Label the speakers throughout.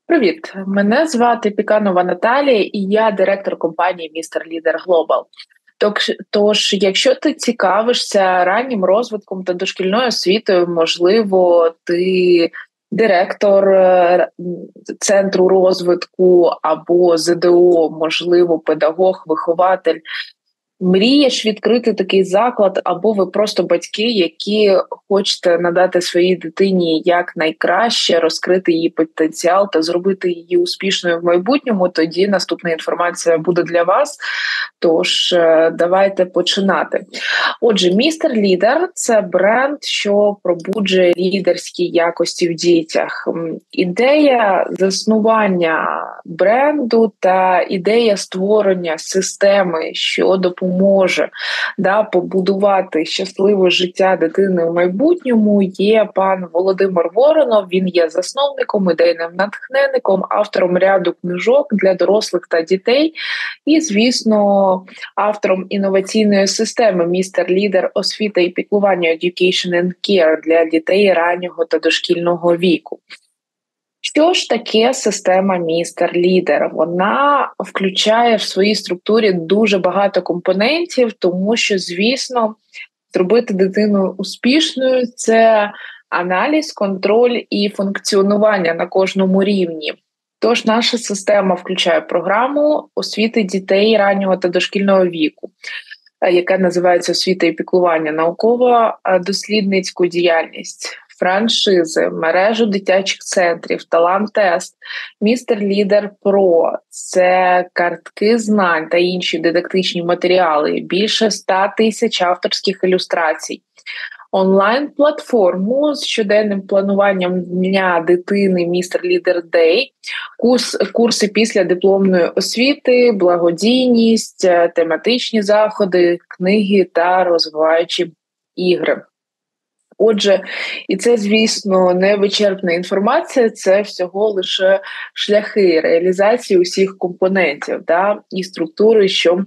Speaker 1: Привіт, мене звати Піканова Наталія, і я директор компанії Містер Лідер Глобал. Тож, якщо ти цікавишся раннім розвитком та дошкільною освітою, можливо, ти директор центру розвитку або ЗДО, можливо, педагог, вихователь. Мрієш відкрити такий заклад, або ви просто батьки, які хочете надати своїй дитині як найкраще, розкрити її потенціал та зробити її успішною в майбутньому, тоді наступна інформація буде для вас. Тож давайте починати. Отже, містер Лідер це бренд, що пробуджує лідерські якості в дітях. Ідея заснування бренду та ідея створення системи, що допоможе побудувати щасливе життя дитини в майбутньому, є пан Володимир Воронов. Він є засновником, ідейним натхненником, автором ряду книжок для дорослих та дітей і, звісно, автором інноваційної системи «Містер Лідер. Освіта і піклування Education and Care» для дітей раннього та дошкільного віку. Що ж таке система «Містер Лідер»? Вона включає в своїй структурі дуже багато компонентів, тому що, звісно, зробити дитину успішною – це аналіз, контроль і функціонування на кожному рівні. Тож наша система включає програму освіти дітей раннього та дошкільного віку, яка називається «Освіта і піклування», науково-дослідницьку діяльність, франшизи, мережу дитячих центрів, талант-тест, Містер Лідер Про, це картки знань та інші дидактичні матеріали, більше 100 тисяч авторських ілюстрацій, онлайн-платформу з щоденним плануванням дня дитини «Містер Лідер Дей», курси після дипломної освіти, благодійність, тематичні заходи, книги та розвиваючі ігри. Отже, і це, звісно, не вичерпна інформація, це всього лише шляхи реалізації усіх компонентів і структури, що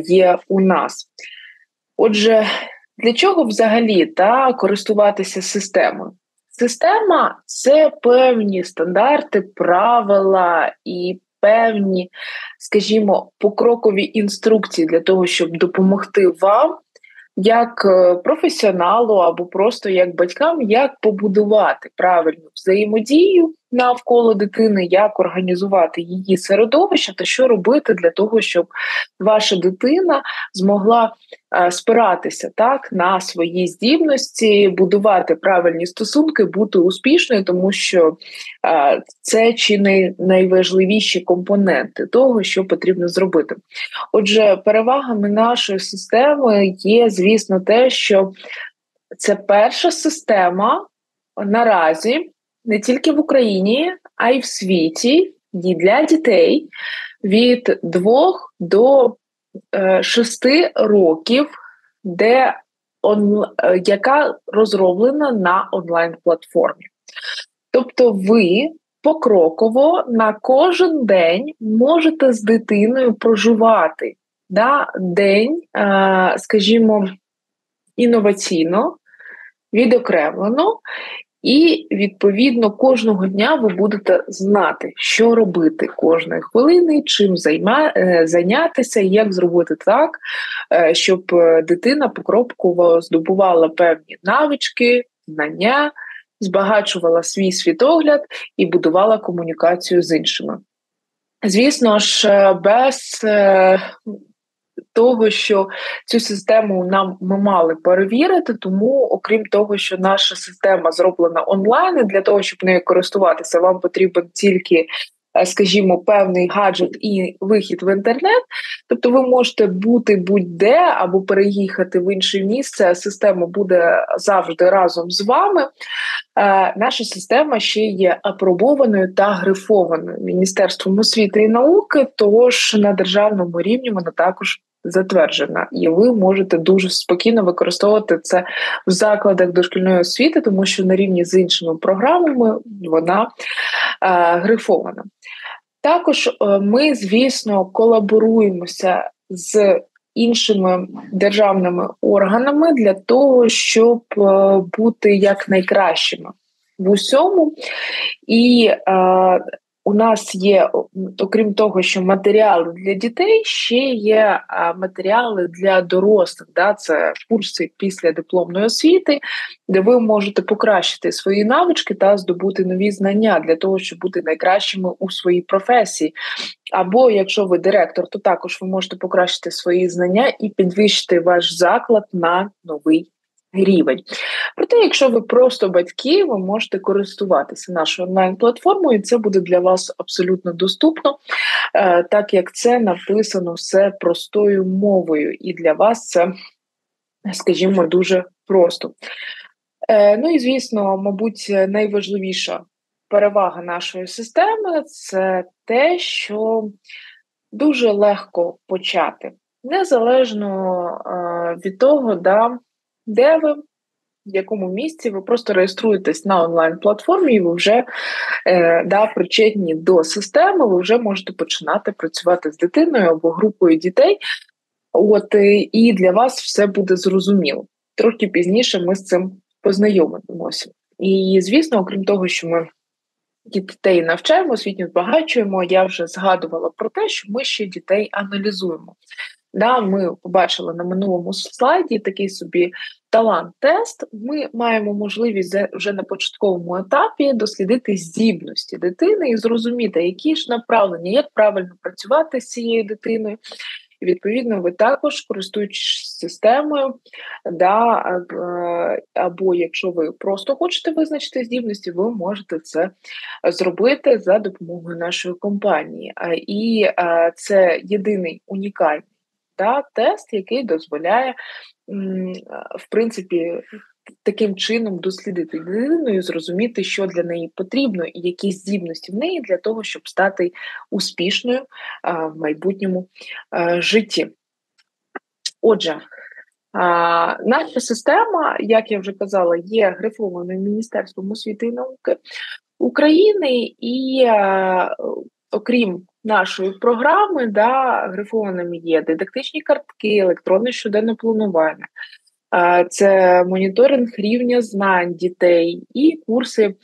Speaker 1: є у нас. Отже, для чого взагалі користуватися системою? Система – це певні стандарти, правила і певні, скажімо, покрокові інструкції для того, щоб допомогти вам, як професіоналу або просто як батькам, як побудувати правильну взаємодію навколо дитини, як організувати її середовище та що робити для того, щоб ваша дитина змогла спиратися на свої здібності, будувати правильні стосунки, бути успішною, тому що це чи не найважливіші компоненти того, що потрібно зробити. Отже, перевагами нашої системи є, звісно, те, що це перша система наразі не тільки в Україні, а й в світі для дітей від 2 до 6 років, яка розроблена на онлайн-платформі. Тобто ви покроково на кожен день можете з дитиною проживати день, скажімо, інноваційно, відокремлено, і, відповідно, кожного дня ви будете знати, що робити кожної хвилини, чим зайнятися, як зробити так, щоб дитина покроково здобувала певні навички, знання, збагачувала свій світогляд і будувала комунікацію з іншими. Звісно ж, без того, що цю систему ми мали перевірити, тому, окрім того, що наша система зроблена онлайн, і для того, щоб нею користуватися, вам потрібен тільки, скажімо, певний гаджет і вихід в інтернет. Тобто ви можете бути будь-де або переїхати в інше місце, система буде завжди разом з вами. Наша система ще є апробованою та грифованою Міністерством освіти і науки, тож на державному рівні вона також затверджена. І ви можете дуже спокійно використовувати це в закладах дошкільної освіти, тому що на рівні з іншими програмами вона грифована. Також ми, звісно, колаборуємося з іншими державними органами для того, щоб бути як найкращими. в усьому. І у нас є, окрім того, що матеріали для дітей, ще є матеріали для дорослих. Да? Це курси після дипломної освіти, де ви можете покращити свої навички та здобути нові знання для того, щоб бути найкращими у своїй професії. Або якщо ви директор, то також ви можете покращити свої знання і підвищити ваш заклад на новий рівень. Проте, якщо ви просто батьки, ви можете користуватися нашою онлайн-платформою, і це буде для вас абсолютно доступно, так як це написано все простою мовою, і для вас це, скажімо, дуже просто. Ну і, звісно, мабуть, найважливіша перевага нашої системи – це те, що дуже легко почати. Незалежно від того, де ви, в якому місці, ви просто реєструєтесь на онлайн-платформі, і ви вже причетні до системи, ви вже можете починати працювати з дитиною або групою дітей. І для вас все буде зрозуміло. Трохи пізніше ми з цим познайомимося. І, звісно, окрім того, що ми дітей навчаємо, освітньо збагачуємо, я вже згадувала про те, що ми ще дітей аналізуємо. Ми побачили на минулому слайді такий собі талант-тест. Ми маємо можливість вже на початковому етапі дослідити здібності дитини і зрозуміти, які ж направлення, як правильно працювати з цією дитиною. І, відповідно, ви також, користуючись системою, або якщо ви просто хочете визначити здібності, ви можете це зробити за допомогою нашої компанії. І це єдиний унікальний тест, який дозволяє, в принципі, таким чином дослідити дитину і зрозуміти, що для неї потрібно і які здібності в неї для того, щоб стати успішною в майбутньому житті. Отже, наша система, як я вже казала, є грифованою Міністерством освіти і науки України, і окрім нашої програми, грифованими є дидактичні картки, електронне щоденне планування, це моніторинг рівня знань дітей і курси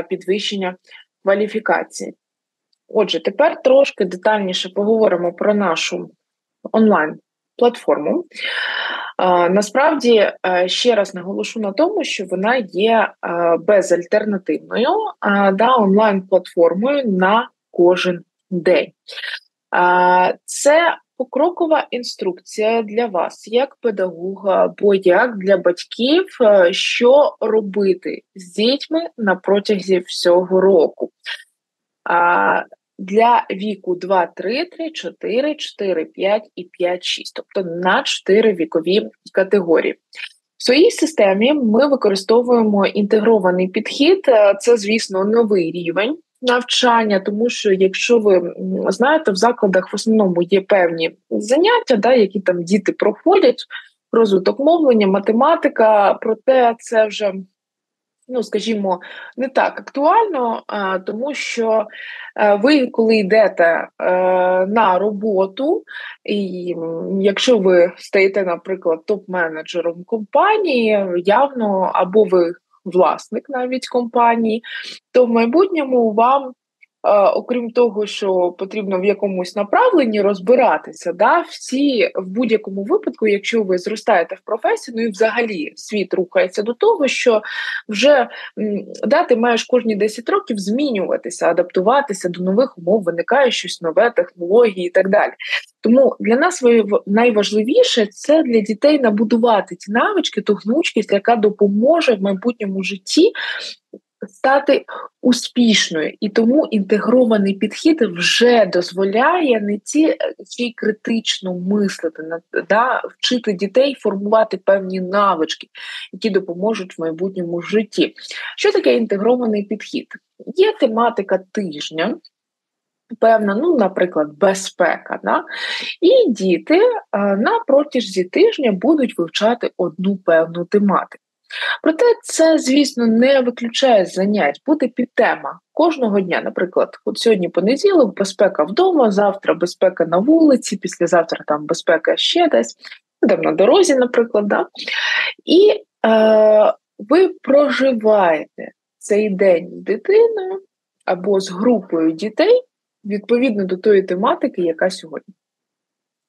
Speaker 1: підвищення кваліфікації. Отже, тепер трошки детальніше поговоримо про нашу онлайн-платформу. Насправді, ще раз наголошу на тому, що вона є безальтернативною онлайн-платформою на кожен день. Це покрокова інструкція для вас, як педагога або як для батьків, що робити з дітьми на протязі всього року. Для віку 2, 3, 3, 4, 4, 5 і 5, 6, тобто на 4 вікові категорії. В своїй системі ми використовуємо інтегрований підхід, це, звісно, новий рівень навчання, тому що, якщо ви знаєте, в закладах в основному є певні заняття, які там діти проходять, розвиток мовлення, математика, проте це вже, скажімо, не так актуально, тому що ви, коли йдете на роботу, і якщо ви стаєте, наприклад, топ-менеджером компанії, явно, або ви власник навіть компанії, то в майбутньому вам, окрім того, що потрібно в якомусь направленні розбиратися, в будь-якому випадку, якщо ви зростаєте в професії, і взагалі світ рухається до того, що вже ти маєш кожні 10 років змінюватися, адаптуватися до нових умов, виникає щось нове, технології і так далі. Тому для нас найважливіше – це для дітей набудувати ті навички, ту гнучкість, яка допоможе в майбутньому житті стати успішною. І тому інтегрований підхід вже дозволяє не тільки критично мислити, вчити дітей формувати певні навички, які допоможуть в майбутньому житті. Що таке інтегрований підхід? Є тематика тижня, певна, наприклад, безпека. І діти на протязі тижня будуть вивчати одну певну тематику. Проте це, звісно, не виключає занять, буде підтема кожного дня. Наприклад, от сьогодні понеділок, безпека вдома, завтра безпека на вулиці, післязавтра там безпека ще десь, на дорозі, наприклад. І ви проживаєте цей день з дитиною або з групою дітей відповідно до тої тематики, яка сьогодні.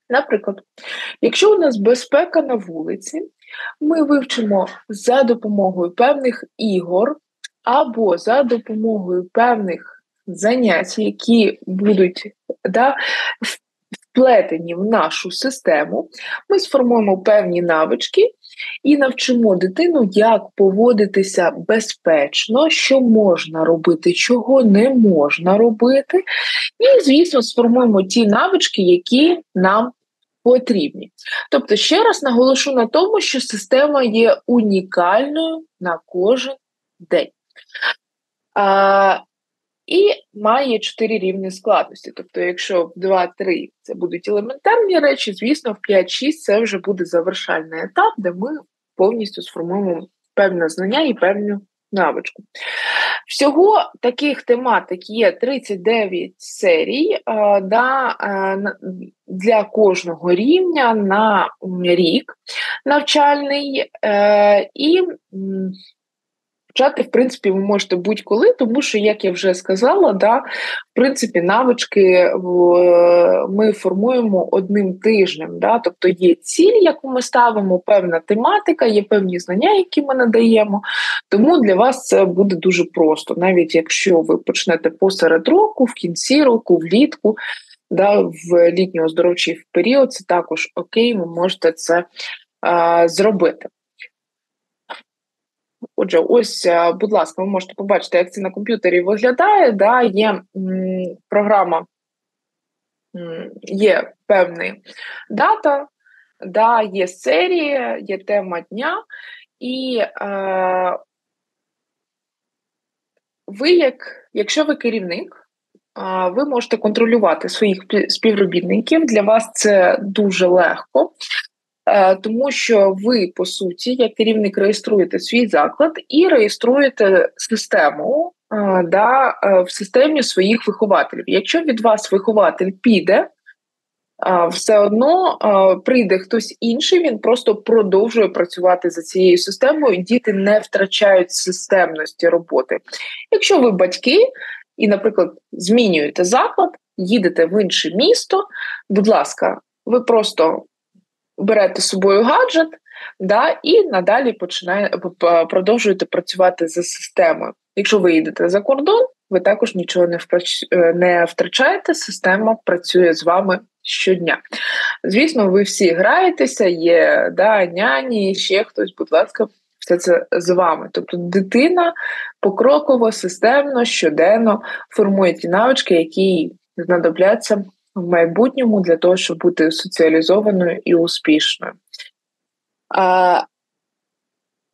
Speaker 1: Наприклад, якщо у нас безпека на вулиці, ми вивчимо за допомогою певних ігор або за допомогою певних занять, які будуть вплетені в нашу систему, ми сформуємо певні навички і навчимо дитину, як поводитися безпечно, що можна робити, чого не можна робити. І, звісно, сформуємо ті навички, які нам потрібні. Тобто, ще раз наголошу на тому, що система є унікальною на кожен день. І має 4 рівні складності. Тобто, якщо в 2-3 це будуть елементарні речі, звісно, в 5-6 це вже буде завершальний етап, де ми повністю сформуємо певне знання і певну навичку. Всього таких тематик є 39 серій для кожного рівня на рік навчальний. І почати, в принципі, ви можете будь-коли, тому що, як я вже сказала, в принципі, навички ми формуємо одним тижнем. Тобто є ціль, яку ми ставимо, певна тематика, є певні знання, які ми надаємо. Тому для вас це буде дуже просто. Навіть якщо ви почнете посеред року, в кінці року, влітку, в літньо-оздоровчий період, це також окей, ви можете це зробити. Отже, ось, будь ласка, ви можете побачити, як це на комп'ютері виглядає. Є програма, є певна дата, є серія, є тема дня. І ви, якщо ви керівник, ви можете контролювати своїх співробітників. Для вас це дуже легко. Тому що ви, по суті, як керівник, реєструєте свій заклад і реєструєте систему в системі своїх вихователів. Якщо від вас вихователь піде, все одно прийде хтось інший, він просто продовжує працювати за цією системою, і діти не втрачають системності роботи. Якщо ви батьки і, наприклад, змінюєте заклад, їдете в інше місто, будь ласка, ви просто берете з собою гаджет, і надалі продовжуєте працювати за системою. Якщо ви їдете за кордон, ви також нічого не втрачаєте, система працює з вами щодня. Звісно, ви всі граєтеся, є няні, ще хтось, будь ласка, все це з вами. Тобто дитина покроково, системно, щоденно формує ті навички, які знадобляться в майбутньому для того, щоб бути соціалізованою і успішною.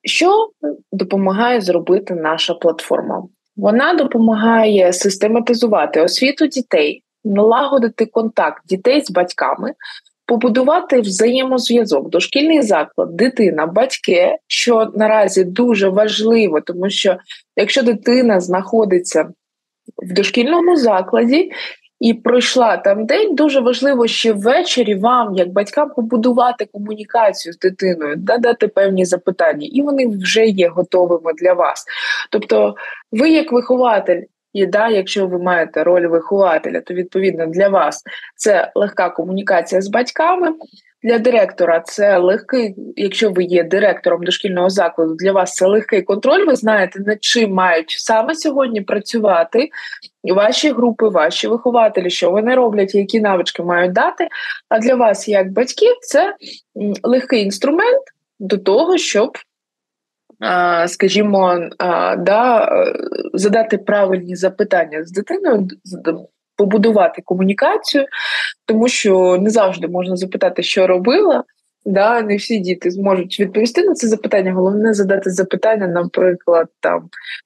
Speaker 1: Що допомагає зробити наша платформа? Вона допомагає систематизувати освіту дітей, налагодити контакт дітей з батьками, побудувати взаємозв'язок, дошкільний заклад, дитина, батьки, що наразі дуже важливо, тому що якщо дитина знаходиться в дошкільному закладі, і пройшла там день, дуже важливо ще ввечері вам, як батькам, побудувати комунікацію з дитиною, дати певні запитання, і вони вже є готовими для вас. Тобто ви як вихователь, і якщо ви маєте роль вихователя, то відповідно для вас це легка комунікація з батьками. Для директора це легкий, якщо ви є директором дошкільного закладу, для вас це легкий контроль, ви знаєте, над чим мають саме сьогодні працювати ваші групи, ваші вихователі, що вони роблять, які навички мають дати. А для вас, як батьків, це легкий інструмент до того, щоб, скажімо, задати правильні запитання з дитиною, побудувати комунікацію, тому що не завжди можна запитати, що робила. Не всі діти зможуть відповісти на це запитання. Головне задати запитання, наприклад,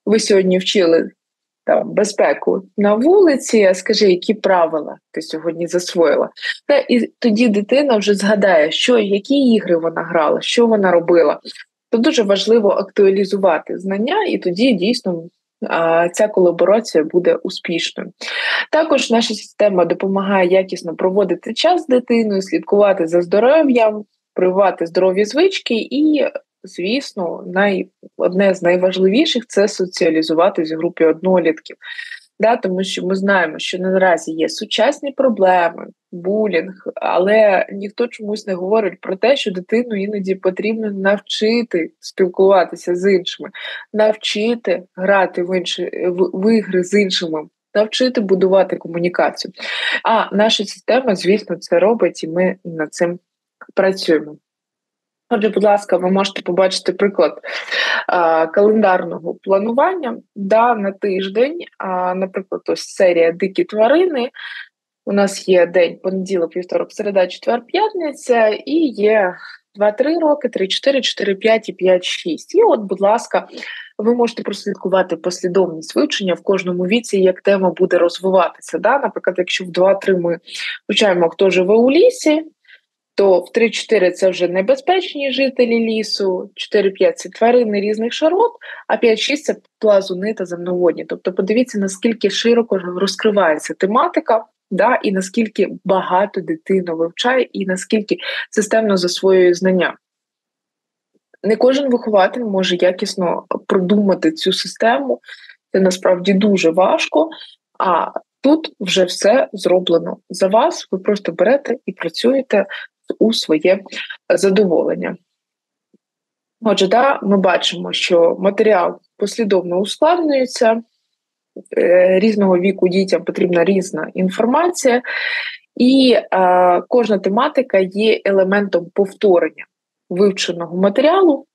Speaker 1: ви сьогодні вчили безпеку на вулиці, а скажи, які правила ти сьогодні засвоїла. І тоді дитина вже згадає, які ігри вона грала, що вона робила. То дуже важливо актуалізувати знання, і тоді дійсно ця колаборація буде успішною. Також наша система допомагає якісно проводити час з дитиною, слідкувати за здоров'ям, прививати здорові звички і звісно, одне з найважливіших – це соціалізуватись в групі однолітків. Да, тому що ми знаємо, що наразі є сучасні проблеми, булінг, але ніхто чомусь не говорить про те, що дитину іноді потрібно навчити спілкуватися з іншими, навчити грати в ігри з іншими, навчити будувати комунікацію. А наша система, звісно, це робить, і ми над цим працюємо. Отже, будь ласка, ви можете побачити приклад календарного планування на тиждень. Наприклад, ось серія «Дикі тварини». У нас є день понеділок, вівторок, середа, четвер, п'ятниця, і є 2-3 роки, 3-4, 4-5 і 5-6. І от, будь ласка, ви можете прослідкувати послідовність вивчення в кожному віці, як тема буде розвиватися. Наприклад, якщо в 2-3 ми вивчаємо, хто живе у лісі, то в 3-4 це вже небезпечні жителі лісу, 4-5 – це тварини різних широт, а 5-6 – це плазуни та земноводні. Тобто подивіться, наскільки широко розкривається тематика, і наскільки багато дитина вивчає, і наскільки системно засвоює знання. Не кожен вихователь може якісно продумати цю систему, це насправді дуже важко, а тут вже все зроблено за вас, ви просто берете і працюєте у своє задоволення. Отже, ми бачимо, що матеріал послідовно ускладнюється, різного віку дітям потрібна різна інформація, і кожна тематика є елементом повторення вивченого матеріалу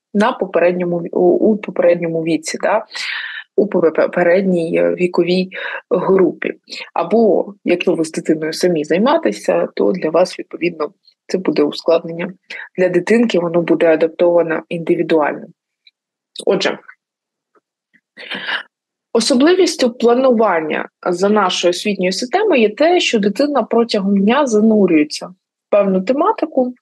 Speaker 1: у попередньому віці, у попередній віковій групі. Або, якщо ви з дитиною самі займаєтеся, то для вас, відповідно, це буде ускладнення. Для дитинки воно буде адаптовано індивідуально. Отже, особливістю планування за нашою освітньою системою є те, що дитина протягом дня занурюється в певну тематику,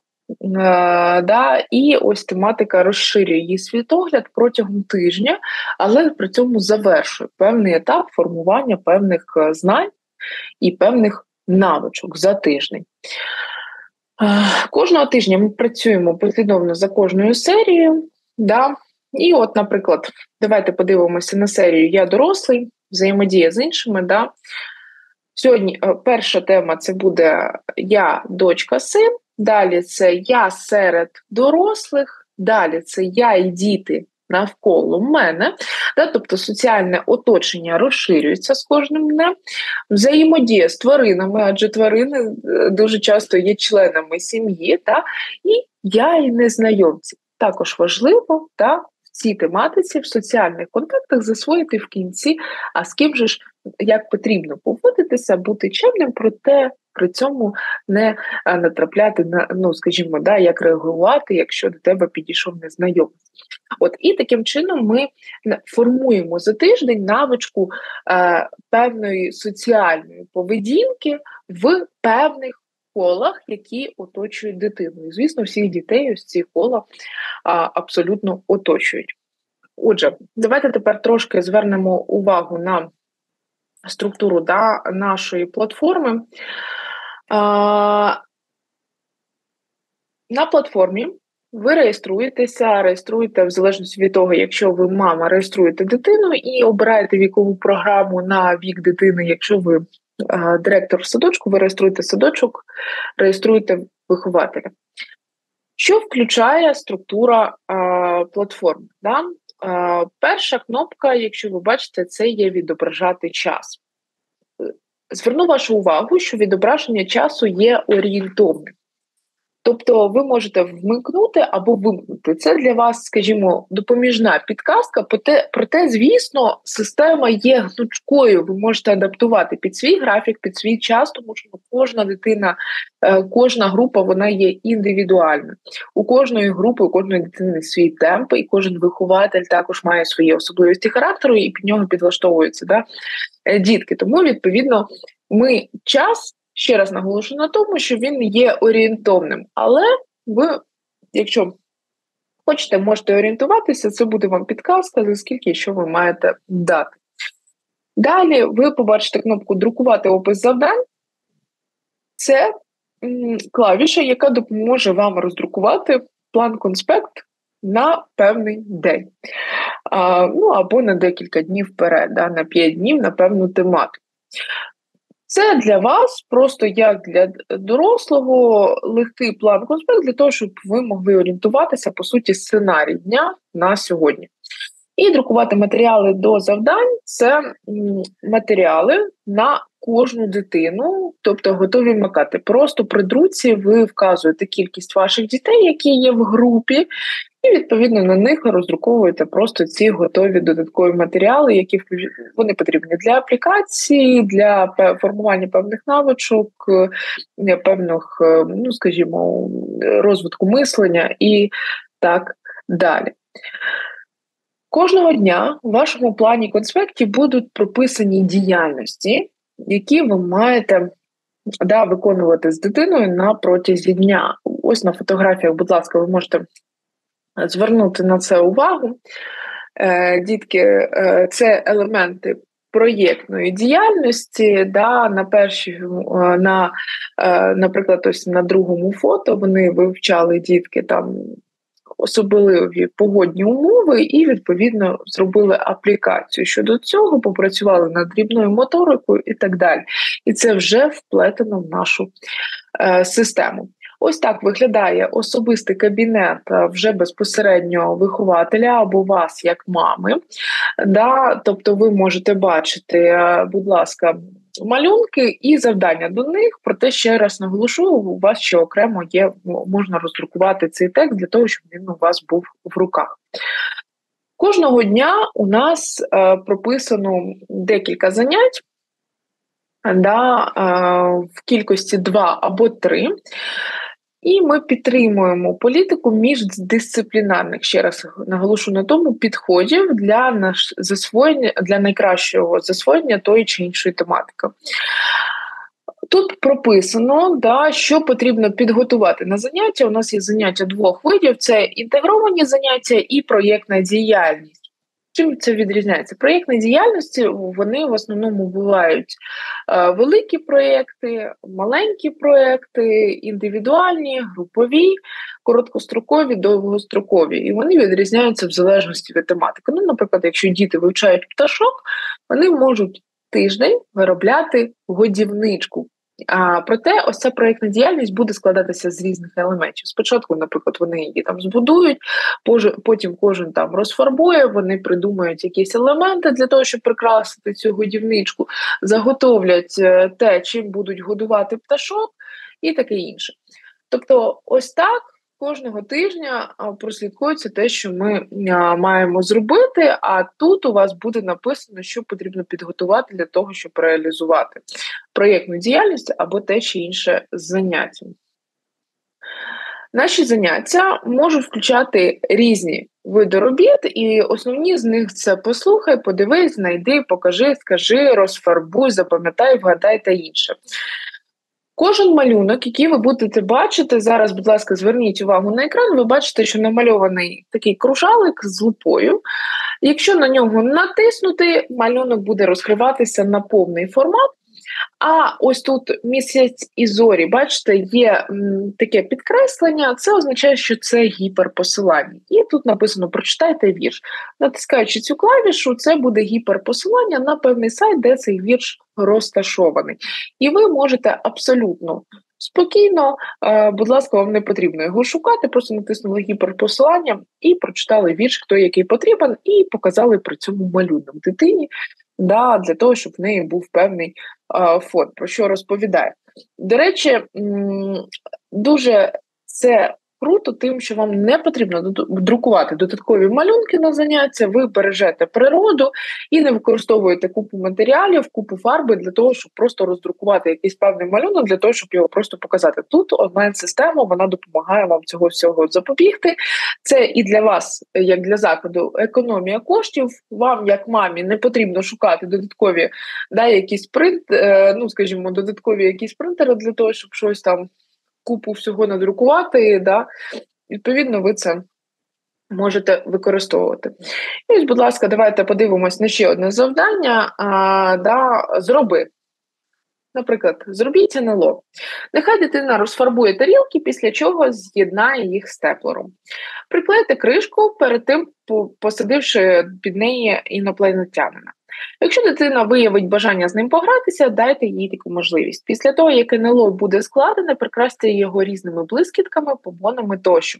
Speaker 1: і ось тематика розширює її світогляд протягом тижня, але при цьому завершує певний етап формування певних знань і певних навичок за тиждень. Кожного тижня ми працюємо послідовно за кожною серією. І от, наприклад, давайте подивимося на серію «Я дорослий», взаємодія з іншими. Сьогодні перша тема – це буде «Я, дочка, син», далі це «Я серед дорослих», далі це «Я і діти навколо мене». Тобто соціальне оточення розширюється з кожним днем, взаємодія з тваринами, адже тварини дуже часто є членами сім'ї, і «Я і незнайомці». Також важливо, в цій тематиці, в соціальних контактах засвоїти в кінці, а з ким же ж, як потрібно поводитися, бути чемним, проте при цьому не натрапляти на, як реагувати, якщо до тебе підійшов незнайомець. І таким чином ми формуємо за тиждень навичку певної соціальної поведінки в певних колах, які оточують дитину. І, звісно, всіх дітей ось ці кола абсолютно оточують. Отже, давайте тепер трошки звернемо увагу на структуру нашої платформи. На платформі ви реєструєте в залежності від того, якщо ви мама, реєструєте дитину і обираєте вікову програму на вік дитини, якщо ви директор садочку, ви реєструєте садочок, реєструєте вихователя. Що включає структура платформи? Перша кнопка, якщо ви бачите, це є «Відображати час». Зверну вашу увагу, що відображення часу є орієнтовним. Тобто ви можете вмикнути або вимкнути. Це для вас, скажімо, допоміжна підказка, проте, звісно, система є гнучкою, ви можете адаптувати під свій графік, під свій час, тому що кожна дитина, кожна група, вона є індивідуальна. У кожної групи, у кожної дитини свій темп, і кожен вихователь також має свої особливості характеру, і під нього підлаштовуються дітки. Тому, відповідно, ми час, ще раз наголошую на тому, що він є орієнтовним. Але ви, якщо хочете, можете орієнтуватися, це буде вам підказка, за скільки що ви маєте дати. Далі ви побачите кнопку «Друкувати опис завдань». Це клавіша, яка допоможе вам роздрукувати план-конспект на певний день. Або на декілька днів вперед, на 5 днів на певну тематику. Це для вас просто як для дорослого легкий план-конспект для того, щоб ви могли орієнтуватися, по суті, сценарій дня на сьогодні. І друкувати матеріали до завдань – це матеріали на кожну дитину, тобто готові макати. Просто при друці ви вказуєте кількість ваших дітей, які є в групі, і, відповідно, на них роздруковуєте просто ці готові додаткові матеріали, які вони потрібні для аплікації, для формування певних навичок, певних, розвитку мислення і так далі. Кожного дня в вашому плані-конспекті будуть прописані діяльності, які ви маєте виконувати з дитиною на протязі дня. Ось на фотографіях, будь ласка, ви можете звернути на це увагу. Дітки, це елементи проєктної діяльності, наприклад, ось на другому фото вони вивчали дітки там особливі погодні умови і, відповідно, зробили аплікацію. Щодо цього попрацювали над дрібною моторикою і так далі. І це вже вплетено в нашу систему. Ось так виглядає особистий кабінет вже безпосередньо вихователя або вас як мами. Тобто ви можете бачити, будь ласка, малюнки і завдання до них, проте ще раз наголошу, у вас ще окремо є, можна роздрукувати цей текст для того, щоб він у вас був в руках. Кожного дня у нас прописано декілька занять, в кількості 2 або 3. І ми підтримуємо політику міждисциплінарних, ще раз наголошу на тому, підходів для найкращого засвоєння тої чи іншої тематики. Тут прописано, що потрібно підготувати на заняття. У нас є заняття 2 видів – це інтегровані заняття і проєктна діяльність. Чим це відрізняється? Проєктні діяльності, вони в основному бувають великі проєкти, маленькі проєкти, індивідуальні, групові, короткострокові, довгострокові. І вони відрізняються в залежності від тематики. Наприклад, якщо діти вивчають пташок, вони можуть тиждень виробляти годівничку. Проте ось ця проєктна діяльність буде складатися з різних елементів. Спочатку, наприклад, вони її там збудують, потім кожен там розфарбує, вони придумають якісь елементи для того, щоб прикрасити цю годівничку, заготовлять те, чим будуть годувати пташок і таке інше. Тобто ось так кожного тижня прослідкується те, що ми маємо зробити, а тут у вас буде написано, що потрібно підготувати для того, щоб реалізувати проєктну діяльність або те чи інше заняття. Наші заняття можуть включати різні види робіт, і основні з них – це послухай, подивись, знайди, покажи, скажи, розфарбуй, запам'ятай, вгадай та інше. Кожен малюнок, який ви будете бачити, зараз, будь ласка, зверніть увагу на екран, ви бачите, що намальований такий кружалик з лупою. Якщо на нього натиснути, малюнок буде розкриватися на повний формат. А ось тут місяць і зорі, бачите, є таке підкреслення, це означає, що це гіперпосилання. І тут написано «Прочитайте вірш». Натискаючи цю клавішу, це буде гіперпосилання на певний сайт, де цей вірш розташований. І ви можете абсолютно спокійно, будь ласка, вам не потрібно його шукати, просто натиснули гіперпосилання і прочитали вірш, хто який потрібен, і показали при цьому малюнок дитині, для того, щоб в неї був певний фон, про що розповідає. До речі, дуже це круто тим, що вам не потрібно друкувати додаткові малюнки на заняття, ви бережете природу і не використовуєте купу матеріалів, купу фарби для того, щоб просто роздрукувати якийсь певний малюнок, для того, щоб його просто показати. Тут онлайн-система, вона допомагає вам цього всього запобігти. Це і для вас, як для закладу, економія коштів. Вам, як мамі, не потрібно шукати додаткові додаткові якісь принтери для того, щоб щось там купу всього надрукувати, відповідно, ви це можете використовувати. І ось, будь ласка, давайте подивимось на ще одне завдання. Зроби. Наприклад, зробіть НЛО. Нехай дитина розфарбує тарілки, після чого з'єднає їх степлером. Приклейте кришку, перед тим посадивши під неї інопланетянина. Якщо дитина виявить бажання з ним погратися, дайте їй таку можливість. Після того, як НЛО буде складене, прикрасьте його різними блискітками, помонами тощо.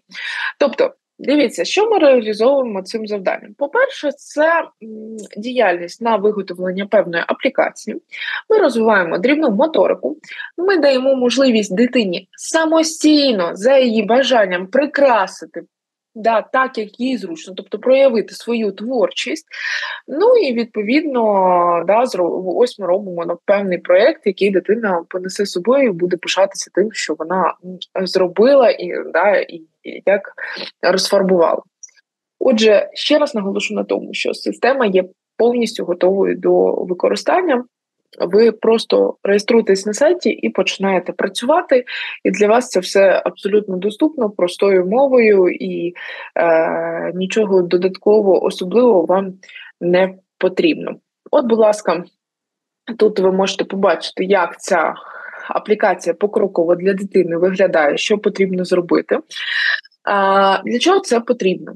Speaker 1: Тобто, дивіться, що ми реалізовуємо цим завданням. По-перше, це діяльність на виготовлення певної аплікації. Ми розвиваємо дрібну моторику, ми даємо можливість дитині самостійно, за її бажанням, прикрасити так, як їй зручно, тобто проявити свою творчість. Ну і відповідно, ось ми робимо певний проєкт, який дитина понесе з собою і буде пишатися тим, що вона зробила і як розфарбувала. Отже, ще раз наголошу на тому, що система є повністю готовою до використання. Ви просто реєструєтесь на сайті і починаєте працювати, і для вас це все абсолютно доступно, простою мовою, і нічого додаткового особливого вам не потрібно. От, будь ласка, тут ви можете побачити, як ця аплікація покроково для дитини виглядає, що потрібно зробити. Для чого це потрібно?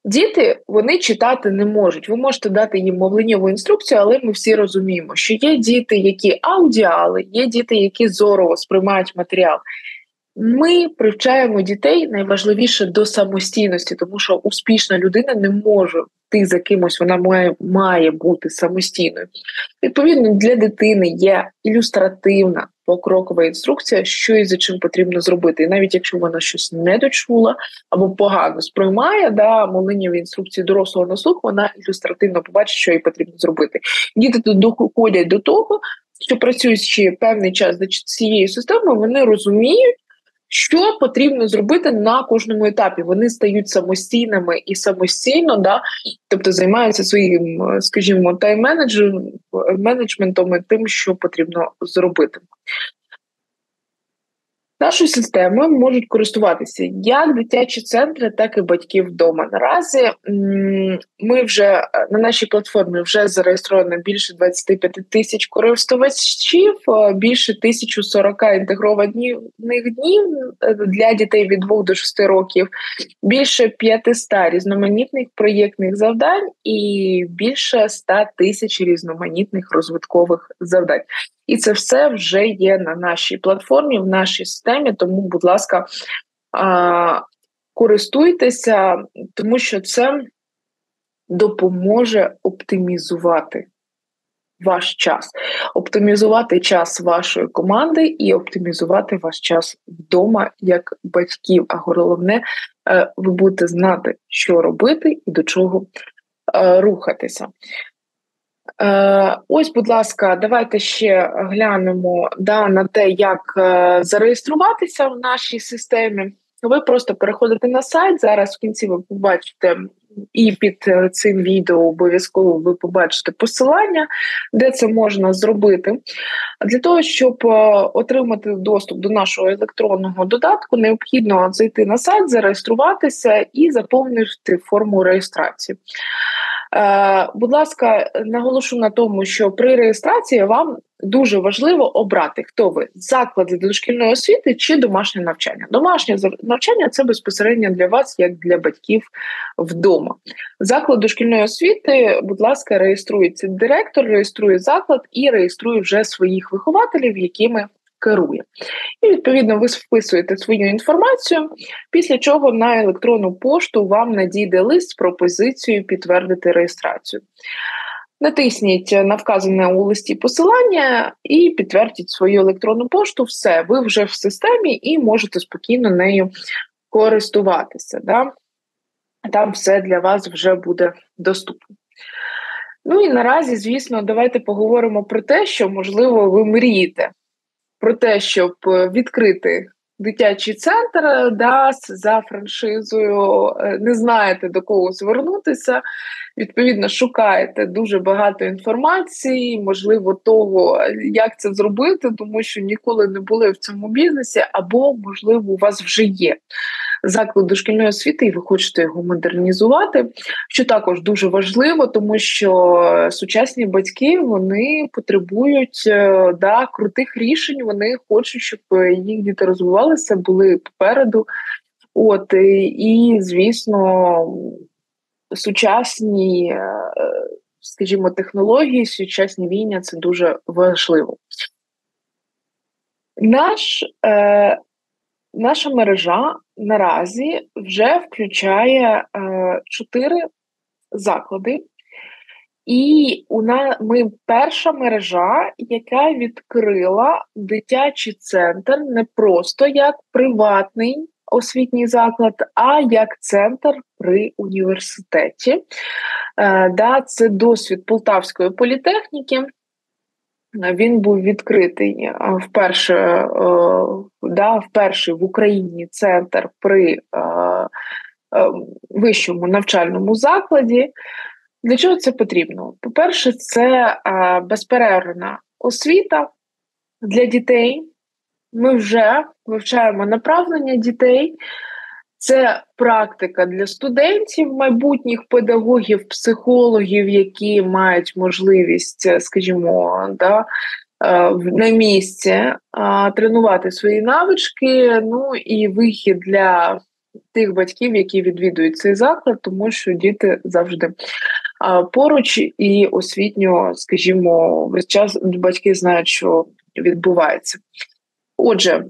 Speaker 1: Діти, вони читати не можуть. Ви можете дати їм мовленнєву інструкцію, але ми всі розуміємо, що є діти, які аудіали, є діти, які зорово сприймають матеріал. Ми привчаємо дітей найважливіше до самостійності, тому що успішна людина не може йти за кимось, вона має бути самостійною. Відповідно, для дитини є ілюстративна покрокова інструкція, що і за чим потрібно зробити. І навіть якщо вона щось не дочула або погано сприймає, мовленнєві інструкції дорослого на слух, вона ілюстративно побачить, що їй потрібно зробити. Діти тут доходять до того, що працюючи певний час з цією системою, вони розуміють, що потрібно зробити на кожному етапі. Вони стають самостійними і самостійно, тобто займаються своїм, скажімо, тайм-менеджментом і тим, що потрібно зробити. Нашою системою можуть користуватися як дитячі центри, так і батьки вдома. Наразі ми вже на нашій платформі вже зареєстровано більше 25 тисяч користувачів, більше 1040 інтегрованих днів для дітей від 2 до 6 років, більше 500 різноманітних проєктних завдань і більше 100 тисяч різноманітних розвиткових завдань. І це все вже є на нашій платформі, в нашій системі, тому, будь ласка, користуйтеся, тому що це допоможе оптимізувати ваш час, оптимізувати час вашої команди і оптимізувати ваш час вдома як батьків. А головне, ви будете знати, що робити і до чого рухатися. Ось, будь ласка, давайте ще глянемо на те, як зареєструватися в нашій системі. Ви просто переходите на сайт, зараз в кінці ви побачите, і під цим відео обов'язково ви побачите посилання, де це можна зробити. Для того, щоб отримати доступ до нашого електронного додатку, необхідно зайти на сайт, зареєструватися і заповнити форму реєстрації. Будь ласка, наголошу на тому, що при реєстрації вам дуже важливо обрати, хто ви – заклади дошкільної освіти чи домашнє навчання. Домашнє навчання – це безпосередньо для вас, як для батьків вдома. Заклад дошкільної освіти, будь ласка, реєструється директор, реєструє заклад і реєструє вже своїх вихователів, якими керує. І, відповідно, ви вписуєте свою інформацію, після чого на електронну пошту вам надійде лист з пропозицією підтвердити реєстрацію. Натисніть на вказане у листі посилання і підтвердіть свою електронну пошту. Все, ви вже в системі і можете спокійно нею користуватися. Там все для вас вже буде доступно. Ну і наразі, звісно, давайте поговоримо про те, що, можливо, ви мрієте. Про те, щоб відкрити дитячий центр за франшизою, не знаєте, до кого звернутися, відповідно, шукаєте дуже багато інформації, можливо, того, як це зробити, тому що ніколи не були в цьому бізнесі, або, можливо, у вас вже є заклад дошкільної освіти, і ви хочете його модернізувати, що також дуже важливо, тому що сучасні батьки, вони потребують крутих рішень, вони хочуть, щоб їх діти розвивалися, були попереду. І звісно, сучасні, скажімо, технології, сучасні вміння – це дуже важливо. Наша мережа наразі вже включає 4 заклади. І ми перша мережа, яка відкрила дитячий центр не просто як приватний освітній заклад, а як центр при університеті. Це досвід Полтавської політехніки. Він був відкритий вперше в Україні центр при вищому навчальному закладі. Для чого це потрібно? По-перше, це безперервна освіта для дітей. Ми вже вивчаємо направлення дітей. Це практика для студентів, майбутніх педагогів, психологів, які мають можливість, скажімо, на місці тренувати свої навички, і вихід для тих батьків, які відвідують цей заклад, тому що діти завжди поруч і освітньо, скажімо, весь час батьки знають, що відбувається. Отже,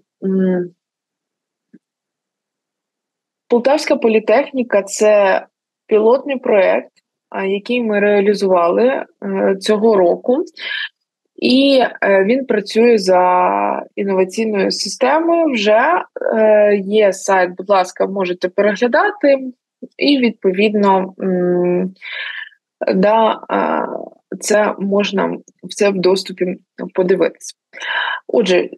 Speaker 1: Полтавська політехніка – це пілотний проєкт, який ми реалізували цього року. І він працює за інноваційною системою. Вже є сайт, будь ласка, можете переглядати. І, відповідно, це можна все в доступі подивитися. Отже,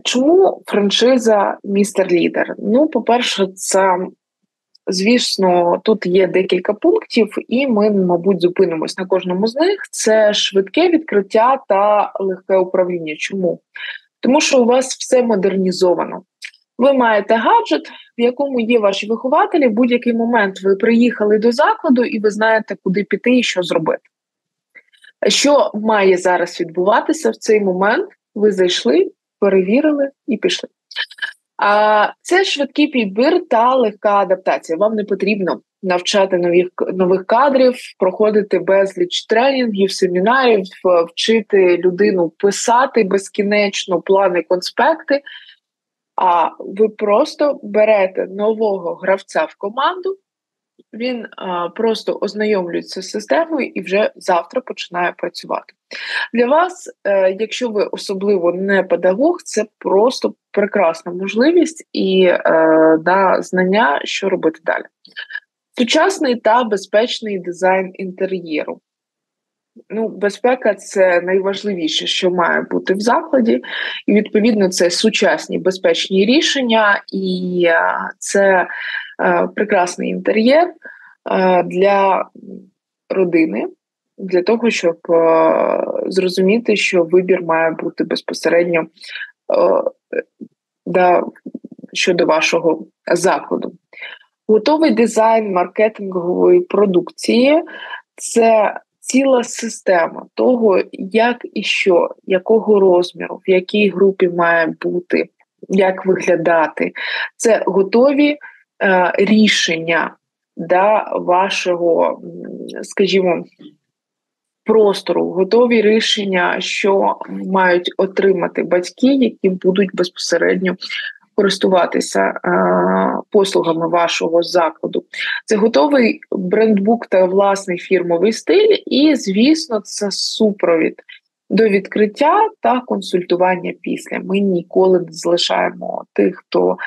Speaker 1: чому франшиза «Містер Лідер»? По-перше, це, звісно, тут є декілька пунктів, і ми, мабуть, зупинимось на кожному з них. Це швидке відкриття та легке управління. Чому? Тому що у вас все модернізовано. Ви маєте гаджет, в якому є ваші вихователі. В будь-який момент ви приїхали до закладу і ви знаєте, куди піти і що зробити. Що має зараз відбуватися в цей момент? Ви зайшли, перевірили і пішли. Це швидкий підбір та легка адаптація. Вам не потрібно навчати нових кадрів, проходити безліч тренінгів, семінарів, вчити людину писати безкінечно плани, конспекти. А ви просто берете нового гравця в команду, він просто ознайомлюється з системою і вже завтра починає працювати. Для вас, якщо ви особливо не педагог, це просто прекрасна можливість і знання, що робити далі. Сучасний та безпечний дизайн інтер'єру. Безпека – це найважливіше, що має бути в закладі. І, відповідно, це сучасні безпечні рішення, і це прекрасний інтер'єр для родини, для того, щоб зрозуміти, що вибір має бути безпосередньо щодо вашого закладу. Готовий дизайн маркетингової продукції – це ціла система того, як і що, якого розміру, в якій групі має бути, як виглядати. Це готові рішення вашого, скажімо, простору, готові рішення, що мають отримати батьки, які будуть безпосередньо користуватися послугами вашого закладу. Це готовий брендбук та власний фірмовий стиль і, звісно, це супровід до відкриття та консультування після. Ми ніколи не залишаємо тих, хто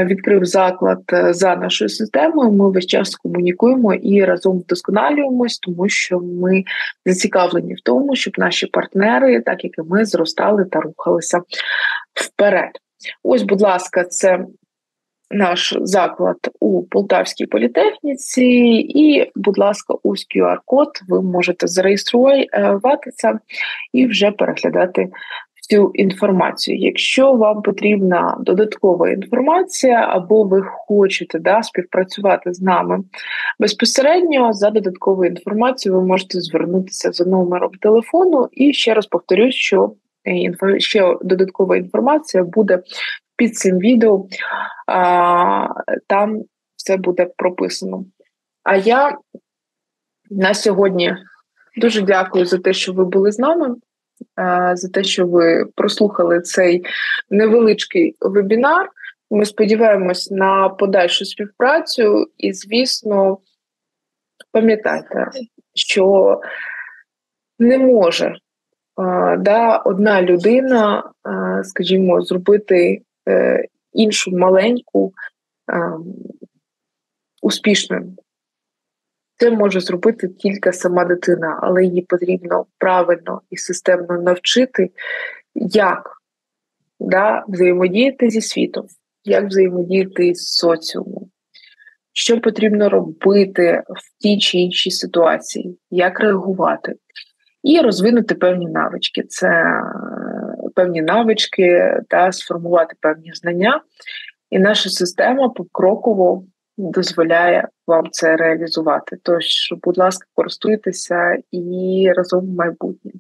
Speaker 1: відкрив заклад за нашою системою. Ми весь час комунікуємо і разом вдосконалюємось, тому що ми зацікавлені в тому, щоб наші партнери, так як і ми, зростали та рухалися вперед. Ось, будь ласка, це наш заклад у Полтавській політехніці. І, будь ласка, ось QR-код, ви можете зареєструватися і вже переглядати цю інформацію. Якщо вам потрібна додаткова інформація, або ви хочете співпрацювати з нами безпосередньо, за додатковою інформацією ви можете звернутися за номером телефону. І ще раз повторюсь, що ще додаткова інформація буде під цим відео, там все буде прописано. А я на сьогодні дуже дякую за те, що ви були з нами, за те, що ви прослухали цей невеличкий вебінар. Ми сподіваємось на подальшу співпрацю і, звісно, пам'ятайте, що не може одна людина, скажімо, зробити іншу маленьку успішною. Це може зробити тільки сама дитина, але її потрібно правильно і системно навчити, як взаємодіяти зі світом, як взаємодіяти з соціумом, що потрібно робити в тій чи іншій ситуації, як реагувати. І розвинути певні навички. Це певні навички та сформувати певні знання. І наша система покроково дозволяє вам це реалізувати. Тож, будь ласка, користуйтеся і разом в майбутнє.